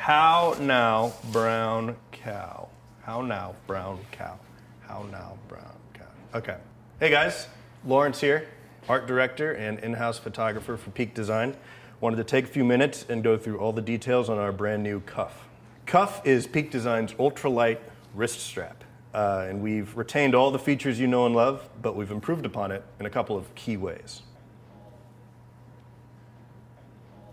How now, brown cow? How now, brown cow? How now, brown cow? Okay. Hey guys, Lawrence here, art director and in-house photographer for Peak Design. Wanted to take a few minutes and go through all the details on our brand new cuff. Cuff is Peak Design's ultralight wrist strap. And we've retained all the features you know and love, but we've improved upon it in a couple of key ways.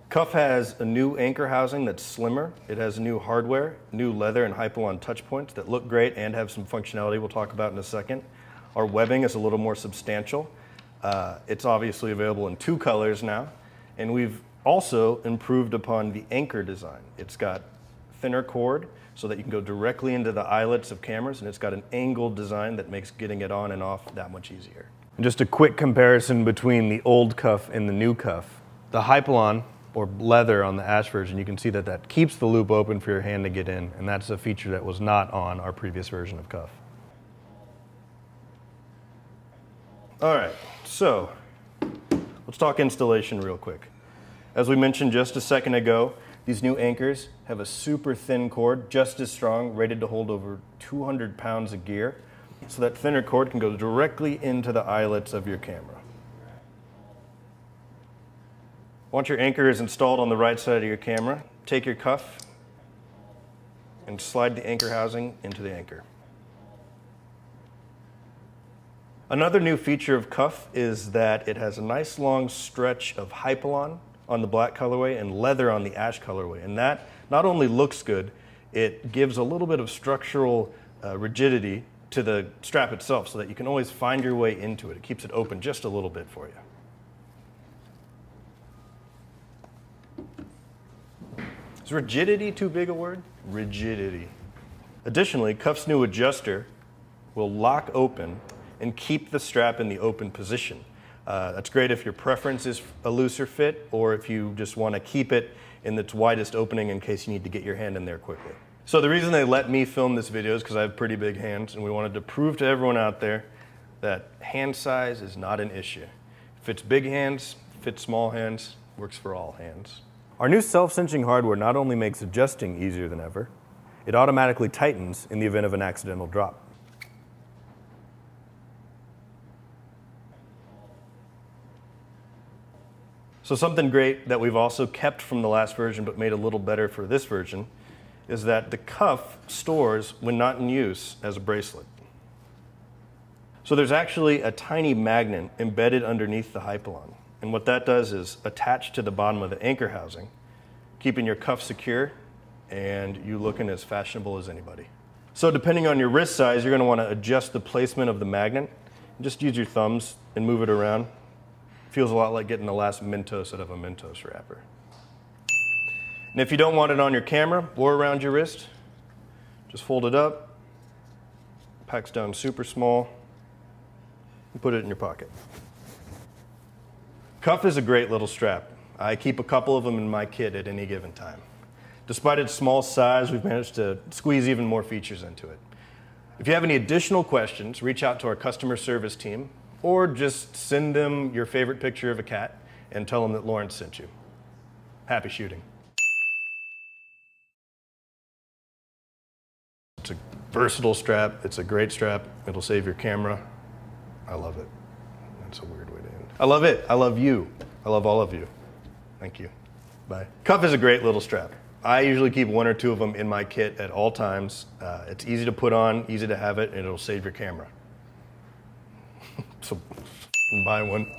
Cuff has a new anchor housing that's slimmer. It has new hardware, new leather and Hypalon touch points that look great and have some functionality we'll talk about in a second. Our webbing is a little more substantial. It's obviously available in 2 colors now. And we've also improved upon the anchor design. It's got thinner cord so that you can go directly into the eyelets of cameras, and it's got an angled design that makes getting it on and off that much easier. And just a quick comparison between the old cuff and the new cuff. The Hypalon, or leather on the Ash version, you can see that that keeps the loop open for your hand to get in, and that's a feature that was not on our previous version of cuff. All right, so let's talk installation real quick. As we mentioned just a second ago, these new anchors have a super thin cord, just as strong, rated to hold over 200 pounds of gear, so that thinner cord can go directly into the eyelets of your camera. Once your anchor is installed on the right side of your camera, take your cuff and slide the anchor housing into the anchor. Another new feature of cuff is that it has a nice long stretch of Hypalon on the black colorway and leather on the ash colorway. And that not only looks good, it gives a little bit of structural rigidity to the strap itself so that you can always find your way into it. It keeps it open just a little bit for you. Is rigidity too big a word? Rigidity. Additionally, cuff's new adjuster will lock open and keep the strap in the open position. That's great if your preference is a looser fit or if you just want to keep it in its widest opening in case you need to get your hand in there quickly. So the reason they let me film this video is because I have pretty big hands, and we wanted to prove to everyone out there that hand size is not an issue. It fits big hands, fits small hands, works for all hands. Our new self-cinching hardware not only makes adjusting easier than ever, it automatically tightens in the event of an accidental drop. So something great that we've also kept from the last version but made a little better for this version is that the cuff stores when not in use as a bracelet. So there's actually a tiny magnet embedded underneath the Hypalon. And what that does is attach to the bottom of the anchor housing, keeping your cuff secure and you looking as fashionable as anybody. So depending on your wrist size, you're going to want to adjust the placement of the magnet. Just use your thumbs and move it around. Feels a lot like getting the last Mentos out of a Mentos wrapper. And if you don't want it on your camera or around your wrist, just fold it up, packs down super small, and put it in your pocket. Cuff is a great little strap. I keep a couple of them in my kit at any given time. Despite its small size, we've managed to squeeze even more features into it. If you have any additional questions, reach out to our customer service team or just send them your favorite picture of a cat and tell them that Lawrence sent you. Happy shooting. It's a versatile strap. It's a great strap. It'll save your camera. I love it. That's a weird way to end. I love it. I love you. I love all of you. Thank you. Bye. Cuff is a great little strap. I usually keep 1 or 2 of them in my kit at all times. It's easy to put on, easy to have it, and it'll save your camera. So buy one.